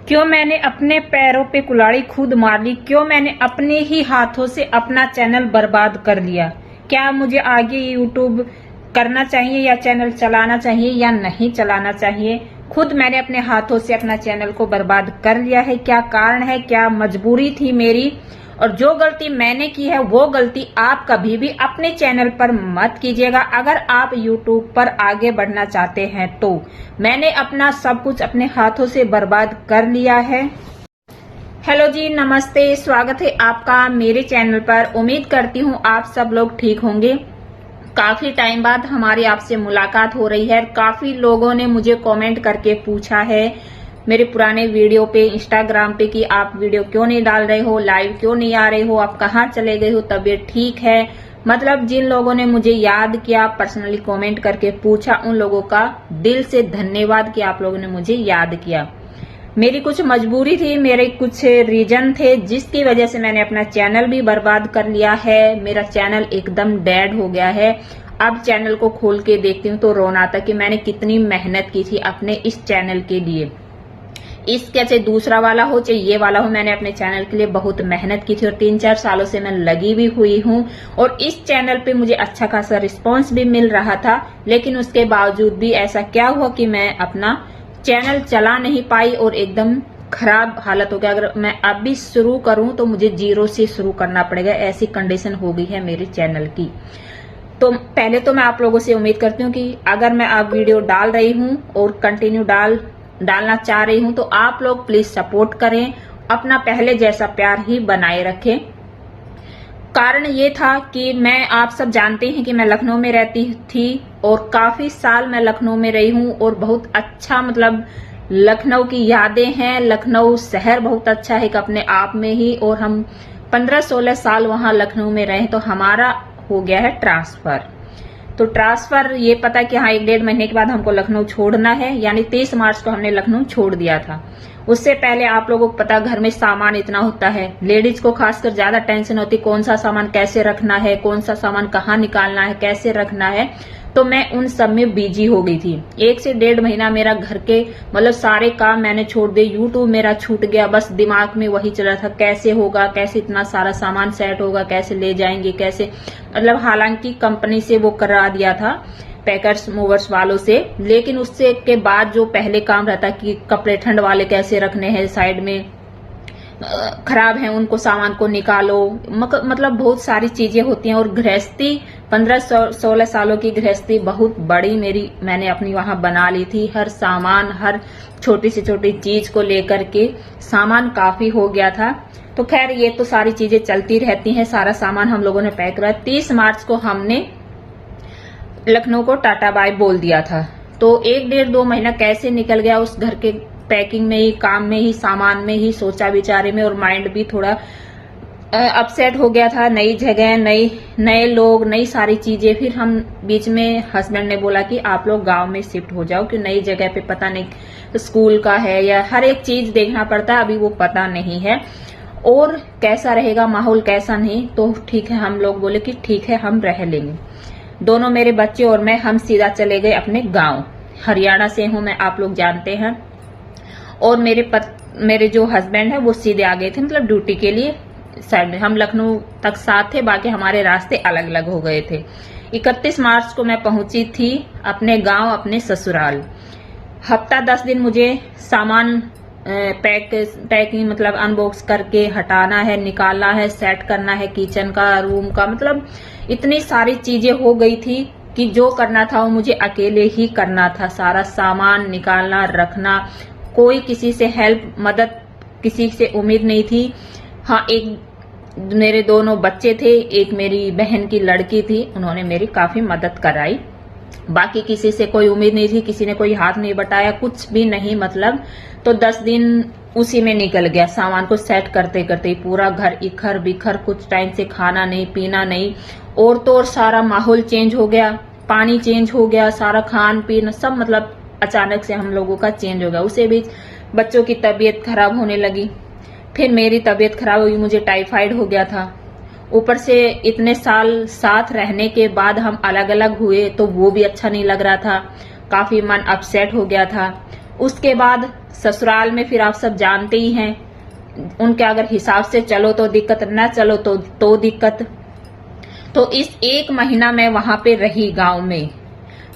क्यों मैंने अपने पैरों पे कुल्हाड़ी खुद मार ली? क्यों मैंने अपने ही हाथों से अपना चैनल बर्बाद कर लिया? क्या मुझे आगे यूट्यूब करना चाहिए या चैनल चलाना चाहिए या नहीं चलाना चाहिए? खुद मैंने अपने हाथों से अपना चैनल को बर्बाद कर लिया है। क्या कारण है, क्या मजबूरी थी मेरी? और जो गलती मैंने की है वो गलती आप कभी भी अपने चैनल पर मत कीजिएगा। अगर आप YouTube पर आगे बढ़ना चाहते हैं तो मैंने अपना सब कुछ अपने हाथों से बर्बाद कर लिया है। हेलो जी, नमस्ते, स्वागत है आपका मेरे चैनल पर। उम्मीद करती हूँ आप सब लोग ठीक होंगे। काफी टाइम बाद हमारी आपसे मुलाकात हो रही है। काफी लोगों ने मुझे कमेंट करके पूछा है मेरे पुराने वीडियो पे, इंस्टाग्राम पे कि आप वीडियो क्यों नहीं डाल रहे हो, लाइव क्यों नहीं आ रहे हो, आप कहाँ चले गए हो, तबीयत ठीक है? मतलब जिन लोगों ने मुझे याद किया, पर्सनली कमेंट करके पूछा, उन लोगों का दिल से धन्यवाद कि आप लोगों ने मुझे याद किया। मेरी कुछ मजबूरी थी, मेरे कुछ रीजन थे जिसकी वजह से मैंने अपना चैनल भी बर्बाद कर लिया है। मेरा चैनल एकदम डेड हो गया है। अब चैनल को खोल के देखती हूँ तो रोना आता कि मैंने कितनी मेहनत की थी अपने इस चैनल के लिए। इसके चाहे दूसरा वाला हो चाहे ये वाला हो, मैंने अपने चैनल के लिए बहुत मेहनत की थी और 3-4 सालों से मैं लगी भी हुई हूँ और इस चैनल पे मुझे अच्छा खासा रिस्पांस भी मिल रहा था। लेकिन उसके बावजूद भी ऐसा क्या हुआ कि मैं अपना चैनल चला नहीं पाई और एकदम खराब हालत हो गया। अगर मैं अब भी शुरू करूं तो मुझे जीरो से शुरू करना पड़ेगा, ऐसी कंडीशन हो गई है मेरे चैनल की। तो पहले तो मैं आप लोगों से उम्मीद करती हूँ कि अगर मैं अब वीडियो डाल रही हूँ और कंटिन्यू डालना चाह रही हूँ तो आप लोग प्लीज सपोर्ट करें, अपना पहले जैसा प्यार ही बनाए रखें। कारण ये था कि मैं, आप सब जानते हैं कि मैं लखनऊ में रहती थी और काफी साल मैं लखनऊ में रही हूँ और बहुत अच्छा, मतलब लखनऊ की यादें हैं। लखनऊ शहर बहुत अच्छा है एक अपने आप में ही, और हम 15-16 साल वहां लखनऊ में रहे तो हमारा हो गया है ट्रांसफर। तो ट्रांसफर ये पता कि हाँ 1-1.5 महीने के बाद हमको लखनऊ छोड़ना है, यानी 30 मार्च को हमने लखनऊ छोड़ दिया था। उससे पहले आप लोगों को पता, घर में सामान इतना होता है, लेडीज को खासकर ज्यादा टेंशन होती, कौन सा सामान कैसे रखना है, कौन सा सामान कहाँ निकालना है, कैसे रखना है। तो मैं उन सब में बिजी हो गई थी। 1 से 1.5 महीना मेरा घर के मतलब सारे काम मैंने छोड़ दिए। यूट्यूब मेरा छूट गया, बस दिमाग में वही चल रहा था कैसे होगा, कैसे इतना सारा सामान सेट होगा, कैसे ले जाएंगे, कैसे, मतलब हालांकि कंपनी से वो करा दिया था पैकर्स मूवर्स वालों से, लेकिन उससे के बाद जो पहले काम रहता कि कपड़े ठंड वाले कैसे रखने हैं, साइड में खराब है उनको सामान को निकालो, मतलब बहुत सारी चीजें होती हैं। और गृहस्थी 15-16 सालों की गृहस्थी बहुत बड़ी मेरी, मैंने अपनी वहां बना ली थी। हर सामान, हर छोटी से छोटी चीज को लेकर के सामान काफी हो गया था। तो खैर ये तो सारी चीजें चलती रहती हैं। सारा सामान हम लोगों ने पैक करा। 30 मार्च को हमने लखनऊ को टाटा बाय बोल दिया था। तो 1-1.5-2 महीना कैसे निकल गया उस घर के पैकिंग में ही, काम में ही, सामान में ही, सोचा विचारे में, और माइंड भी थोड़ा अपसेट हो गया था। नई जगह, नए लोग, नई सारी चीजें। फिर हम बीच में हस्बैंड ने बोला कि आप लोग गांव में शिफ्ट हो जाओ, कि नई जगह पे पता नहीं स्कूल का है या हर एक चीज देखना पड़ता है, अभी वो पता नहीं है और कैसा रहेगा माहौल कैसा नहीं। तो ठीक है, हम लोग बोले कि ठीक है हम रह लेंगे। दोनों मेरे बच्चे और मैं, हम सीधा चले गए अपने गांव। हरियाणा से हूं मैं, आप लोग जानते हैं। और मेरे जो हस्बैंड है वो सीधे आ गए थे, मतलब ड्यूटी के लिए साइड में। हम लखनऊ तक साथ थे, बाकी हमारे रास्ते अलग अलग हो गए थे। 31 मार्च को मैं पहुंची थी अपने गांव, अपने ससुराल। हफ्ता 10 दिन मुझे सामान पैकिंग मतलब अनबॉक्स करके हटाना है, निकालना है, सेट करना है, किचन का, रूम का, मतलब इतनी सारी चीजें हो गई थी कि जो करना था वो मुझे अकेले ही करना था। सारा सामान निकालना, रखना, कोई किसी से हेल्प, मदद किसी से उम्मीद नहीं थी। हाँ, एक मेरे दोनों बच्चे थे, एक मेरी बहन की लड़की थी, उन्होंने मेरी काफी मदद कराई। बाकी किसी से कोई उम्मीद नहीं थी, किसी ने कोई हाथ नहीं बटाया, कुछ भी नहीं। मतलब तो 10 दिन उसी में निकल गया, सामान को सेट करते करते। पूरा घर इखर बिखर, कुछ टाइम से खाना नहीं, पीना नहीं, और तो और सारा माहौल चेंज हो गया, पानी चेंज हो गया, सारा खान पीना सब, मतलब अचानक से हम लोगों का चेंज हो गया। उसी बीच बच्चों की तबीयत खराब होने लगी, फिर मेरी तबीयत खराब हुई, मुझे टाइफाइड हो गया था। ऊपर से इतने साल साथ रहने के बाद हम अलग अलग हुए तो वो भी अच्छा नहीं लग रहा था, काफी मन अपसेट हो गया था। उसके बाद ससुराल में फिर आप सब जानते ही हैं, उनके अगर हिसाब से चलो तो दिक्कत, ना चलो तो दिक्कत। तो इस 1 महीना मैं वहां पे रही गांव में।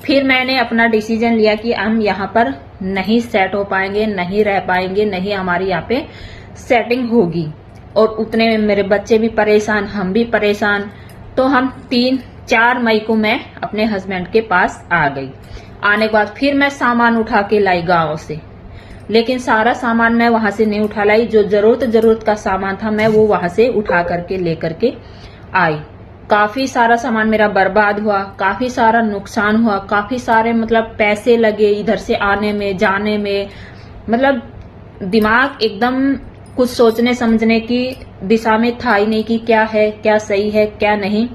फिर मैंने अपना डिसीजन लिया कि हम यहाँ पर नहीं सेट हो पाएंगे, नहीं रह पाएंगे, नहीं हमारी यहाँ पे सेटिंग होगी। और उतने में मेरे बच्चे भी परेशान, हम भी परेशान। तो हम 3-4 मई को मैं अपने हस्बैंड के पास आ गई। आने के बाद फिर मैं सामान उठा के लाई गांव से, लेकिन सारा सामान मैं वहां से नहीं उठा लाई। जो जरूरत का सामान था मैं वो वहां से उठा करके लेकर के आई। काफी सारा सामान मेरा बर्बाद हुआ, काफी सारा नुकसान हुआ, काफी सारे मतलब पैसे लगे इधर से आने में जाने में। मतलब दिमाग एकदम कुछ सोचने समझने की दिशा में था ही नहीं कि क्या है, क्या सही है, क्या नहीं।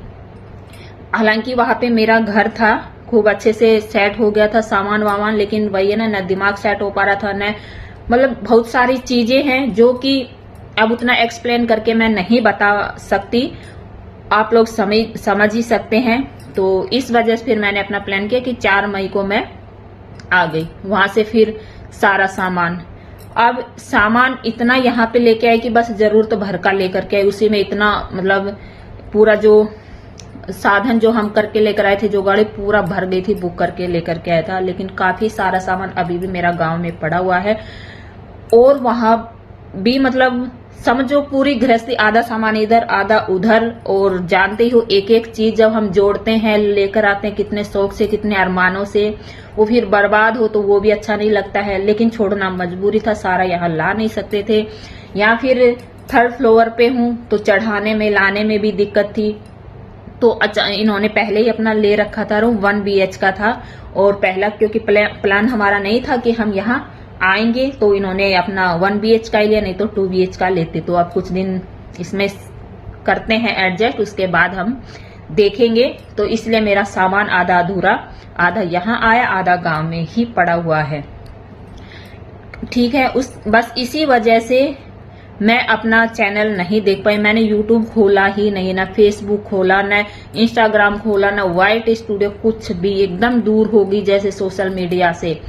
हालांकि वहां पे मेरा घर था, खूब अच्छे से सेट हो गया था सामान वामान, लेकिन वही है ना, न दिमाग सेट हो पा रहा था, न मतलब बहुत सारी चीजें हैं जो कि अब उतना एक्सप्लेन करके मैं नहीं बता सकती, आप लोग समझ ही सकते हैं। तो इस वजह से फिर मैंने अपना प्लान किया कि 4 मई को मैं आ गई वहां से। फिर सारा सामान, अब सामान इतना यहाँ पे लेके आए कि बस जरूरत भर का लेकर के आए। उसी में इतना मतलब पूरा जो साधन जो हम करके लेकर आए थे, जो गाड़ी पूरा भर गई थी, बुक करके लेकर के आया था। लेकिन काफी सारा सामान अभी भी मेरा गांव में पड़ा हुआ है। और वहां भी मतलब समझो पूरी गृहस्थी, आधा सामान इधर आधा उधर। और जानते ही हो एक एक चीज जब हम जोड़ते हैं, लेकर आते हैं कितने शौक से, कितने अरमानों से, वो फिर बर्बाद हो तो वो भी अच्छा नहीं लगता है। लेकिन छोड़ना मजबूरी था, सारा यहाँ ला नहीं सकते थे। या फिर 3rd फ्लोर पे हूँ तो चढ़ाने में लाने में भी दिक्कत थी। तो इन्होंने पहले ही अपना ले रखा था रूम, 1 BH का था। और पहला क्योंकि प्लान हमारा नहीं था कि हम यहाँ आएंगे, तो इन्होंने अपना 1 BH का ही लिया, नहीं तो 2 BH का लेते। तो अब कुछ दिन इसमें करते हैं एडजस्ट, उसके बाद हम देखेंगे। तो इसलिए मेरा सामान आधा अधूरा, आधा यहाँ आया, आधा गांव में ही पड़ा हुआ है। ठीक है, बस इसी वजह से मैं अपना चैनल नहीं देख पाई। मैंने यूट्यूब खोला ही नहीं, ना फेसबुक खोला, ना इंस्टाग्राम खोला, ना वाइट स्टूडियो, कुछ भी। एकदम दूर होगी जैसे सोशल मीडिया से।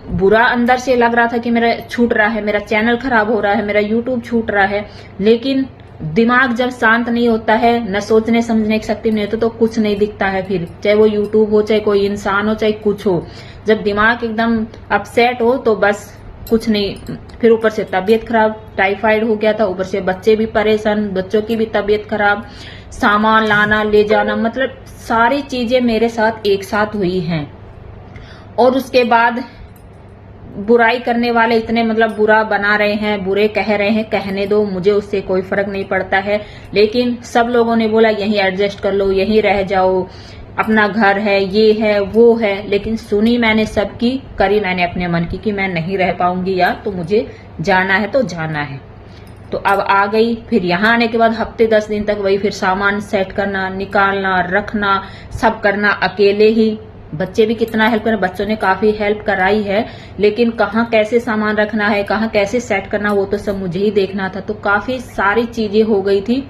बुरा अंदर से लग रहा था कि मेरा छूट रहा है, मेरा चैनल खराब हो रहा है, मेरा यूट्यूब छूट रहा है। लेकिन दिमाग जब शांत नहीं होता है, न सोचने समझने की शक्ति नहीं होती, तो कुछ नहीं दिखता है फिर। चाहे वो यूट्यूब हो, चाहे कोई इंसान हो, चाहे कुछ हो। जब दिमाग एकदम अपसेट हो तो बस कुछ नहीं। फिर ऊपर से तबीयत खराब, टाइफाइड हो गया था, ऊपर से बच्चे भी परेशान, बच्चों की भी तबीयत खराब, सामान लाना ले जाना, मतलब सारी चीजें मेरे साथ एक साथ हुई हैं। और उसके बाद बुराई करने वाले इतने मतलब बुरा बना रहे हैं, बुरे कह रहे हैं, कहने दो, मुझे उससे कोई फर्क नहीं पड़ता है। लेकिन सब लोगों ने बोला यहीं एडजस्ट कर लो, यहीं रह जाओ, अपना घर है, ये है, वो है। लेकिन सुनी मैंने सबकी, करी मैंने अपने मन की कि मैं नहीं रह पाऊंगी यार, तो मुझे जाना है तो जाना है। तो अब आ गई। फिर यहाँ आने के बाद हफ्ते 10 दिन तक वही फिर सामान सेट करना, निकालना, रखना, सब करना अकेले ही। बच्चे भी कितना हेल्प करें, बच्चों ने काफी हेल्प कराई है, लेकिन कहाँ कैसे सामान रखना है, कहाँ कैसे सेट करना, वो तो सब मुझे ही देखना था। तो काफी सारी चीजें हो गई थी।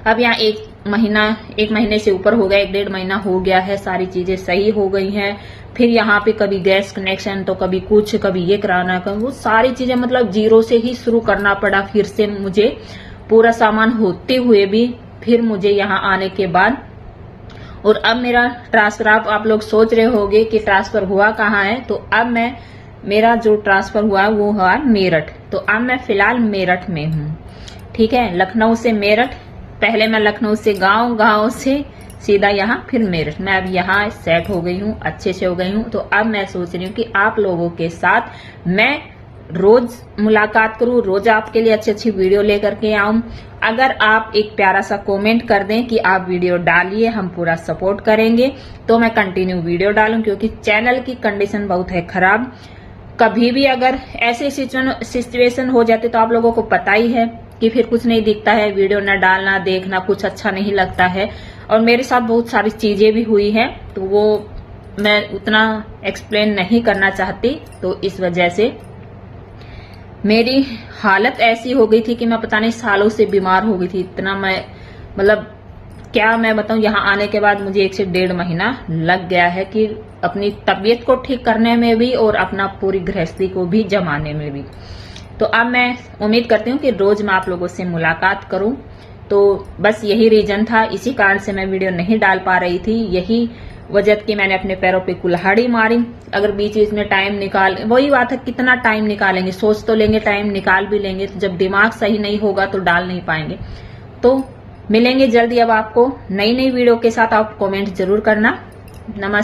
अब यहाँ 1 महीने से ऊपर हो गया, 1-1.5 महीना हो गया है, सारी चीजें सही हो गई हैं। फिर यहाँ पे कभी गैस कनेक्शन, तो कभी कुछ, कभी ये कराना, कभी वो, सारी चीजें मतलब जीरो से ही शुरू करना पड़ा फिर से मुझे, पूरा सामान होते हुए भी। फिर मुझे यहाँ आने के बाद, और अब मेरा ट्रांसफर, आप लोग सोच रहे होंगे कि ट्रांसफर हुआ कहाँ है, तो अब मेरा जो ट्रांसफर हुआ वो हुआ मेरठ। तो अब मैं फिलहाल मेरठ में हूँ। ठीक है, लखनऊ से मेरठ, पहले मैं लखनऊ से गांव से सीधा यहाँ, फिर मेरठ। मैं अब यहाँ सेट हो गई हूँ, अच्छे से हो गई हूँ। तो अब मैं सोच रही हूँ कि आप लोगों के साथ मैं रोज मुलाकात करूँ, रोज आपके लिए अच्छी अच्छी वीडियो लेकर के आऊं। अगर आप एक प्यारा सा कमेंट कर दें कि आप वीडियो डालिए, हम पूरा सपोर्ट करेंगे, तो मैं कंटिन्यू वीडियो डालूं। क्योंकि चैनल की कंडीशन बहुत है खराब। कभी भी अगर ऐसे सिचुएशन हो जाते तो आप लोगों को पता ही है कि फिर कुछ नहीं दिखता है, वीडियो न डालना, देखना कुछ अच्छा नहीं लगता है। और मेरे साथ बहुत सारी चीजें भी हुई हैं, तो वो मैं उतना एक्सप्लेन नहीं करना चाहती। तो इस वजह से मेरी हालत ऐसी हो गई थी कि मैं पता नहीं सालों से बीमार हो गई थी। इतना मैं मतलब क्या मैं बताऊं, यहाँ आने के बाद मुझे 1 से 1.5 महीना लग गया है कि अपनी तबीयत को ठीक करने में भी और अपना पूरी गृहस्थी को भी जमाने में भी। तो अब मैं उम्मीद करती हूँ कि रोज मैं आप लोगों से मुलाकात करूं। तो बस यही रीजन था, इसी कारण से मैं वीडियो नहीं डाल पा रही थी। यही वजह कि मैंने अपने पैरों पे कुल्हाड़ी मारी। अगर बीच बीच में टाइम निकाल, वही बात है कितना टाइम निकालेंगे, सोच तो लेंगे, टाइम निकाल भी लेंगे, तो जब दिमाग सही नहीं होगा तो डाल नहीं पाएंगे। तो मिलेंगे जल्दी अब आपको नई वीडियो के साथ। आप कमेंट जरूर करना। नमस्ते।